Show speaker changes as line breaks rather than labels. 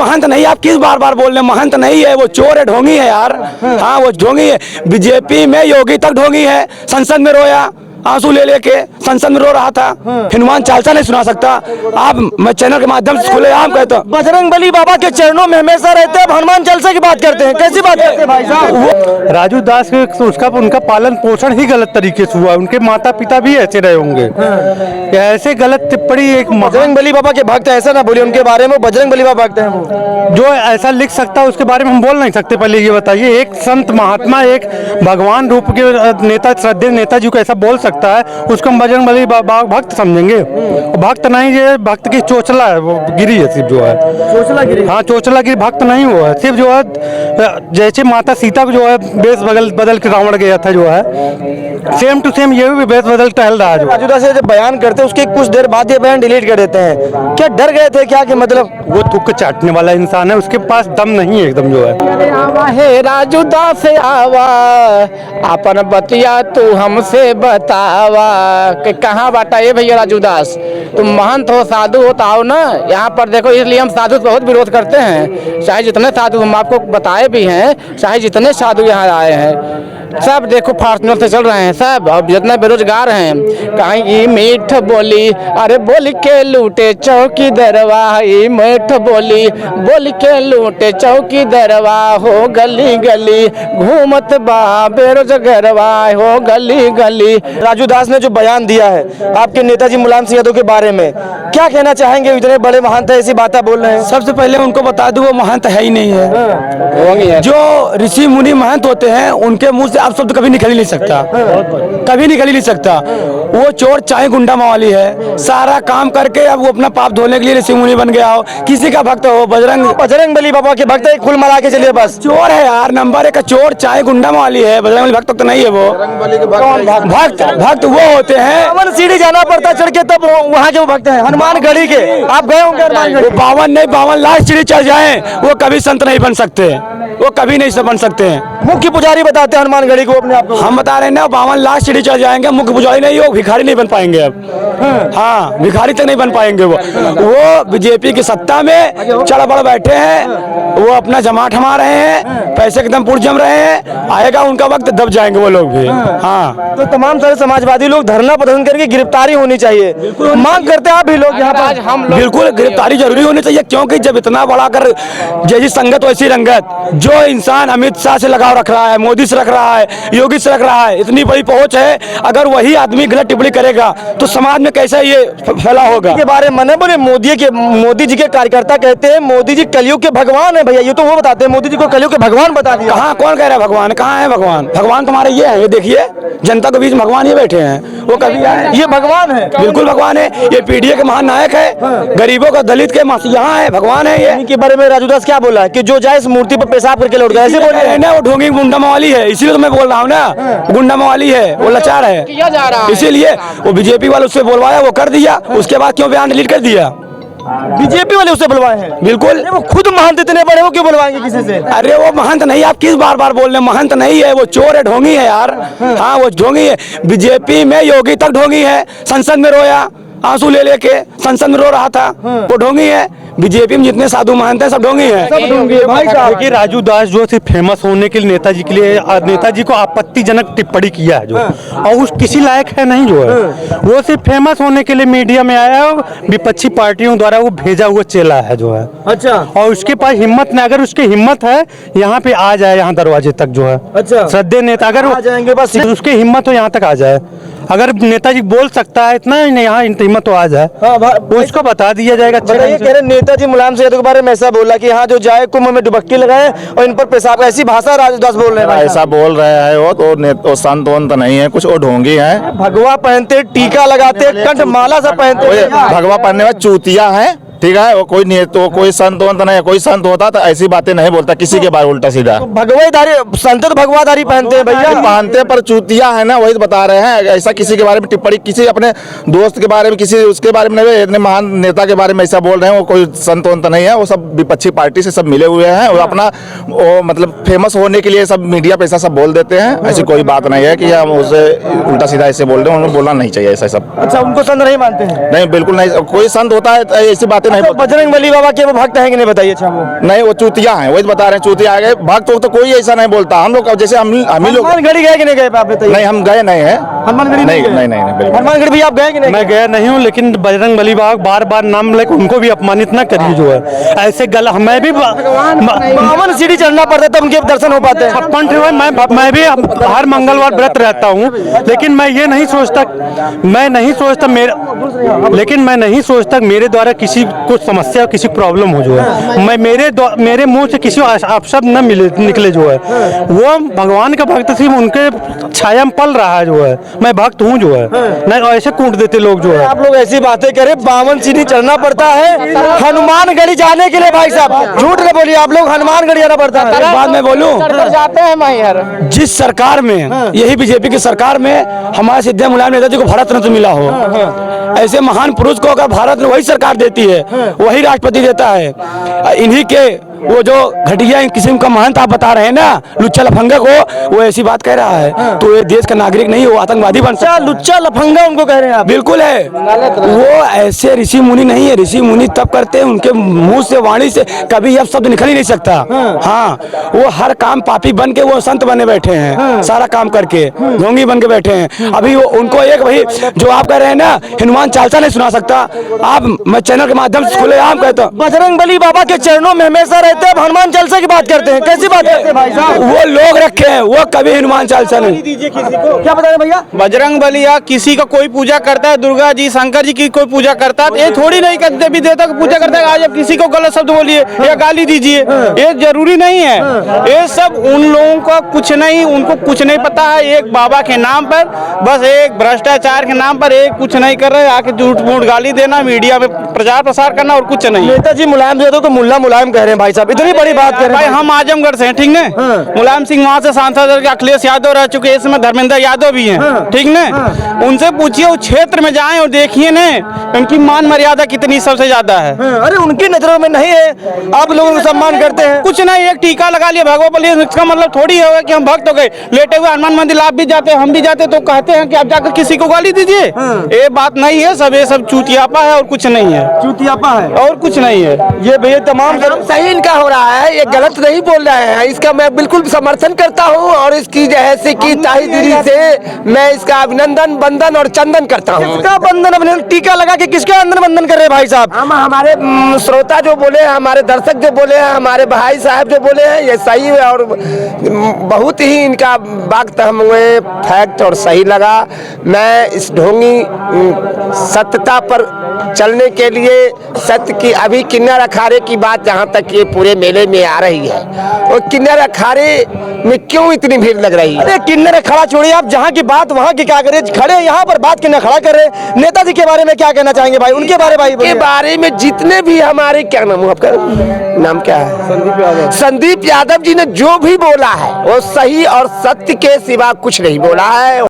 महंत नहीं, आप किस बार बार बोल रहे हैं? महंत नहीं है वो, चोर है, ढोंगी है यार। हाँ वो ढोंगी है। बीजेपी में योगी तक ढोंगी है, संसद में रोया, आंसू ले लेके संसद में रो रहा था। हनुमान चालीसा नहीं सुना सकता आप? मैं चैनल के माध्यम से खुलेआम कहता हूँ,
बजरंग बली बाबा के चरणों में हमेशा रहते हैं, हनुमान चालीसा की बात करते हैं, कैसी बात करते हैं भाई साहब?
राजू दास उसका उनका पालन पोषण ही गलत तरीके से हुआ, उनके माता पिता भी ऐसे रहे होंगे। ऐसे गलत टिप्पणी एक
बजरंग बली बाबा के भक्त ऐसा ना बोलिए उनके बारे में, बजरंग बली बाबा भक्त हैं वो।
जो ऐसा लिख सकता है उसके बारे में हम बोल नहीं सकते। पहले ये बताइए, एक संत महात्मा, एक भगवान रूप के नेता, श्रद्धेय नेताजी को ऐसा बोल सकता है, उसको हम बजरंग बली बाबा भक्त समझेंगे? भक्त नहीं, ये भक्त की चोचला है, वो गिरी है सिर्फ, जो है
चोचला गिरी।
हाँ चोचला गिरी, भक्त नहीं हुआ है सिर्फ, जो है जैसे माता सीता को जो है बेस बदल के रावण गया था, जो है सेम टू सेम ये भी बेस बदल टहल रहा है।
राजू दास जब बयान करते हैं उसके कुछ देर बाद ये बयान डिलीट कर देते हैं, क्या डर गए थे क्या कि मतलब?
वो थूक चाटने वाला इंसान है, उसके पास दम नहीं है एकदम, जो है।
आवा है राजू दास आवा, अपन बतिया तू हमसे बतावा कि कहाँ बाटा ये भैया राजू दास, तुम महंत हो, साधु हो तो आओ ना यहाँ पर देखो। इसलिए हम साधु बहुत विरोध करते हैं, चाहे जितने साधु हम आपको बताए भी हैं, चाहे जितने साधु यहाँ आए हैं सब देखो फॉर्चुनर से चल रहे हैं सब, और जितने बेरोजगार हैं कहीं मीठ बोली, अरे बोल के लूटे चौकी दरवा, मीठ बोली बोल के लूटे चौकी दरवा, हो गली गली घूमत बा बेरोजगारवा, हो गली गली।
राजू दास ने जो बयान दिया है आपके नेताजी मुलायम सिंह यादव के बारे में, क्या कहना चाहेंगे? इतने बड़े महंत है, ऐसी बातें बोल रहे हैं।
सबसे पहले उनको बता दूं वो महंत है ही नहीं है। जो ऋषि मुनि महंत होते हैं उनके मुंह से आप शब्द कभी निकल ही नहीं सकता, कभी निकल ही नहीं सकता। वो चोर चाहे गुंडा मवाली है, सारा काम करके अब वो अपना पाप धोने के लिए ऋषि मुनि बन गया हो, किसी का भक्त हो,
बजरंग बली बाबा के भक्त है, कुल मिला के चलिए बस।
चोर है यार, नंबर 1 चोर चाहे गुंडा मवाली है, बजरंग बली भक्त तो नहीं है वो। भक्त वो होते हैं,
52 सीढ़ी जाना पड़ता चढ़ के, तब वहाँ के वो भक्त हैं हनुमानगढ़ी के। आप गए होंगे हनुमानगढ़ी?
52 नहीं 52 लाख सीढ़ी चढ़ जाए वो कभी संत नहीं बन सकते, वो कभी नहीं बन सकते हैं।
मुख्य पुजारी बताते हैं हनुमानगढ़ी को अपने आप को।
हम बता रहे हैं ना, 52 लाख सीढ़ी चढ़ जाएंगे, मुख्य पुजारी नहीं हो, भिखारी नहीं बन पाएंगे अब। हाँ भिखारी तक नहीं बन पाएंगे वो बीजेपी की सत्ता में चढ़ बैठे हैं, वो अपना जमा ठमा रहे हैं, पैसे एकदम पुर जम रहे हैं, आएगा उनका वक्त दब जाएंगे वो लोग भी। हाँ
तो तमाम सारे समाजवादी लोग धरना प्रदर्शन करके गिरफ्तारी होनी चाहिए, मांग करते हैं आप भी लोग यहाँ पर?
हम
बिल्कुल गिरफ्तारी जरूरी होनी चाहिए, क्योंकि जब इतना बड़ा कर जैसी संगत वैसी रंगत, जो इंसान अमित शाह से लगाव रख रहा है, मोदी से रख रहा है, योगी से रख रहा है, इतनी बड़ी पहुंच है, अगर वही आदमी गलत टिप्पणी करेगा तो समाज में कैसे ये फैला होगा?
के बारे में मने बोले मोदी जी के कार्यकर्ता कहते हैं मोदी जी कलयुग के भगवान है। भैया ये तो वो बताते हैं मोदी जी को कलयुग के भगवान बता दिया।
कहाँ, कौन कह रहा है भगवान? कहाँ है भगवान? भगवान तुम्हारे ये है, ये देखिए जनता के बीच भगवान ये बैठे हैं, वो कभी आए?
ये भगवान है,
बिल्कुल भगवान है, ये पीडीए के महान नायक है, गरीबों का दलित के यहाँ है, भगवान है ये।
इनके बारे में राजू दास क्या बोला कि जो जाए इस मूर्ति पर पेशाब करके लौट गया, ऐसे बोल रहे हैं
ना? वो ढोंगी गुंडा मवाली है, इसीलिए तो मैं बोल रहा हूँ ना, गुंडा मवाली है, वो लाचार है, इसीलिए वो बीजेपी वाले उससे बोलवाया, वो कर दिया, उसके बाद क्यों बयान डिलीट कर दिया?
बीजेपी वाले उससे बुलवाए हैं?
बिल्कुल।
वो खुद महंत इतने बड़े, वो क्यों बुलवाएंगे किसी से?
अरे वो महंत नहीं, आप किस बार बार बोल रहे हैं? महंत नहीं है वो, चोर है, ढोंगी है यार। हाँ वो ढोंगी है। बीजेपी में योगी तक ढोंगी है, संसद में रोया, आंसू ले लेके संसद में रो रहा था, वो ढोंगी है। बीजेपी में जितने साधु महंत हैं सब ढोंगी हैं।
देखिए राजू दास जो सिर्फ फेमस होने के लिए नेताजी को आपत्तिजनक टिप्पणी किया है, जो और उस किसी लायक है नहीं, जो है वो सिर्फ फेमस होने के लिए मीडिया में आया है, विपक्षी पार्टियों द्वारा वो भेजा हुआ चेला है, जो है।
अच्छा।
और उसके पास हिम्मत नहीं, अगर उसकी हिम्मत है यहाँ पे आ जाए, यहाँ दरवाजे तक, जो है।
अच्छा।
श्रद्धेय नेता अगर
आ जाएंगे बस,
उसकी हिम्मत हो यहाँ तक आ जाए, अगर नेताजी बोल सकता है इतना, यहाँ हिम्मत तो आ जाए, उसको बता दिया जाएगा।
नेताजी मुलायम सिंह यादव के बारे में ऐसा बोला कि यहाँ जो जाए कुंभ में डुबक्की लगाए और इन पर पेशाब, ऐसी भाषा राजू दास बोल रहे हैं।
ऐसा बोल रहे हैं वो तो संत वंत नहीं है, कुछ वो ढोंगी है।
भगवा पहनते, टीका लगाते, कंठ माला सा पहनते,
भगवा पहनने वाले चूतिया है, ठीक है। वो कोई संत वंत नहीं है, कोई संत होता तो ऐसी बातें नहीं बोलता किसी के बारे उल्टा सीधा।
तो भगवाधारी संत तो भगवाधारी पहनते हैं भैया,
पहनते पर चूतिया है ना, वही तो बता रहे हैं। ऐसा किसी के बारे में टिप्पणी, किसी अपने दोस्त के बारे में, किसी उसके बारे में नहीं, इतने महान नेता के बारे में ऐसा बोल रहे हैं। वो कोई संत वंत नहीं है, वो सब विपक्षी पार्टी से सब मिले हुए हैं, और अपना वो मतलब फेमस होने के लिए सब मीडिया पे ऐसा सब बोल देते हैं। ऐसी कोई बात नहीं है कि हम उसे उल्टा सीधा ऐसे बोल रहे हैं, उन्हें बोलना नहीं चाहिए ऐसा सब।
अच्छा, उनको संत नहीं मानते हैं?
नहीं, बिल्कुल नहीं, कोई संत होता है ऐसी बातें नहीं
तो
बोलते।
बजरंग बली बाबा के वो भक्त हैं कि नहीं बताइए? अच्छा वो
नहीं, वो चूतिया हैं, वही तो बता रहे हैं, चूतिया आ गए। भक्त तो कोई ऐसा नहीं बोलता। हम लोग जैसे हम ही लोग
हनुमानगढ़ी गए कि नहीं गए आप बताइए?
नहीं, हम गए नहीं है।
हनुमानगढ़ी
नहीं,
गए?
नहीं, नहीं, नहीं, बिल्कुल।
हनुमानगढ़ी भी आप गए कि नहीं?
मैं गया नहीं हूँ, लेकिन बजरंग बली बाबा बार बार नाम लेकर उनको भी अपमानित ना करिए जो है ऐसे गलत। मैं भी
52 सीढ़ी चढ़ना पड़ता है तब उनके दर्शन हो पाते हैं।
56 मैं भी हर मंगलवार व्रत रहता हूँ, लेकिन मैं नहीं सोचता मेरे द्वारा किसी को समस्या, किसी प्रॉब्लम हो जो है, मैं मेरे मुंह से किसी अपशब्द न निकले जो है। वो भगवान का भक्त थी, उनके छाया में पल रहा है जो है। मैं भक्त हूँ जो है, नहीं ऐसे कूट देते लोग जो है।
आप लोग ऐसी बातें करें, 52 सीढ़ी चढ़ना पड़ता है हनुमानगढ़ी जाने के लिए। भाई साहब झूठ न बोलिए, आप लोग हनुमानगढ़ी जाना पड़ता है।
एक बात मैं बोलूं,
जाते हैं मैहर।
जिस सरकार में, यही बीजेपी की सरकार में हमारे सिद्धे मुलायम नेताजी को भारत रत्न मिला हो, ऐसे महान पुरुष को अगर भारत में वही सरकार देती है, वही राष्ट्रपति देता है, इन्हीं के वो जो घटिया किस्म का महंत आप बता रहे हैं ना, लुच्चा लफंगा को, वो ऐसी बात कह रहा है, तो ये देश का नागरिक नहीं, वो आतंकवादी बन सकता है।
लुच्चा लफंगा उनको कह रहे हैं आप?
बिल्कुल है, वो ऐसे ऋषि मुनि नहीं है। ऋषि मुनि तब करते हैं, उनके मुंह से, वाणी से कभी यह शब्द निकल ही नहीं सकता। हाँ, वो हर काम पापी बन के वो संत बने बैठे हैं, सारा काम करके ढोंगी बन के बैठे हैं। अभी वो उनको एक वही जो आप कह रहे हैं ना, हनुमान चालीसा नहीं सुना सकता आप। मैं चैनल के माध्यम से खुले आम कहता हूँ,
बजरंग बली बाबा के चरणों में हमेशा रहते हैं, हनुमान चालीसा की बात करते हैं, कैसी बात करते हैं भाई साहब?
वो लोग रखे हैं, वो कभी हनुमान चालीसा नहीं।
क्या बता रहे भैया?
बजरंग बली या किसी का कोई पूजा करता है, दुर्गा जी, शंकर जी की कोई पूजा करता है, ये थोड़ी नहीं कि देवी देवता की पूजा करता है आज आप किसी को गलत शब्द बोलिए या गाली दीजिए, ये जरूरी नहीं है। ये सब उन लोगों का कुछ नहीं, उनको कुछ नहीं पता है। एक बाबा के नाम पर, बस एक भ्रष्टाचार के नाम पर एक कुछ नहीं कर रहे, आके झूठ मूठ गाली देना, मीडिया में प्रचार प्रसार करना और कुछ नहीं।
नेताजी मुलायम से तो मुल्ला मुलायम कह रहे हैं भाई साहब, इतनी बड़ी बात कर रहे
भाई
हैं।
हम आजमगढ़ से हैं, ठीक न? मुलायम सिंह वहाँ से सांसद रह के अखिलेश यादव रह चुके हैं, इसमें धर्मेंद्र यादव भी हैं, ठीक न? उनसे पूछिए, उस क्षेत्र में जाएं और देखिए न उनकी मान मर्यादा कितनी सबसे ज्यादा है।
अरे उनकी नजरों में नहीं है, आप लोगों को सम्मान करते हैं।
कुछ नहीं, एक टीका लगा लिया भगवा बली, इसका मतलब थोड़ी है कि हम भक्त हो गए। लेटे हुए हनुमान मंदिर आप भी जाते हैं, हम भी जाते, तो कहते हैं कि आप जाकर किसी को गाली दीजिए। ये बात नहीं है, सब ये सब चूतियापा है और कुछ नहीं है,
चूतियापा है
और कुछ नहीं है।
ये भैया तमाम
सही इनका हो रहा है, ये गलत नहीं बोल रहे हैं, इसका मैं बिल्कुल समर्थन करता हूँ और इसकी जैसे कि ताही दिली से मैं इसका अभिनंदन, बंधन और चंदन करता हूँ।
किसका बंधन अभिनंदन, टीका लगा के किसका बंधन कर रहे हैं भाई साहब?
हम हमारे श्रोता जो बोले हैं, हमारे दर्शक जो बोले हैं, हमारे भाई साहब जो बोले हैं, ये सही है और बहुत ही इनका वक्त हमें फैक्ट और सही लगा। मैं इस ढोंगी सत्यता पर चलने के लिए सत्य की अभी किन्नर अखाड़े की बात जहाँ तक ये पूरे मेले में आ रही है, और किन्नर अखाड़े में क्यों इतनी भीड़ लग रही है?
अरे किन्नर अखाड़ा छोड़िए, आप जहाँ की बात वहाँ की क्या करें, खड़े यहाँ पर बात किन्नर खड़ा कर रहे हैं। नेताजी के बारे में क्या कहना चाहेंगे भाई, उनके बारे भाई
के बारे में जितने भी हमारे, क्या नाम है आपका, नाम क्या है? संदीप यादव जी ने जो भी बोला है वो सही और सत्य के सिवा कुछ नहीं बोला है।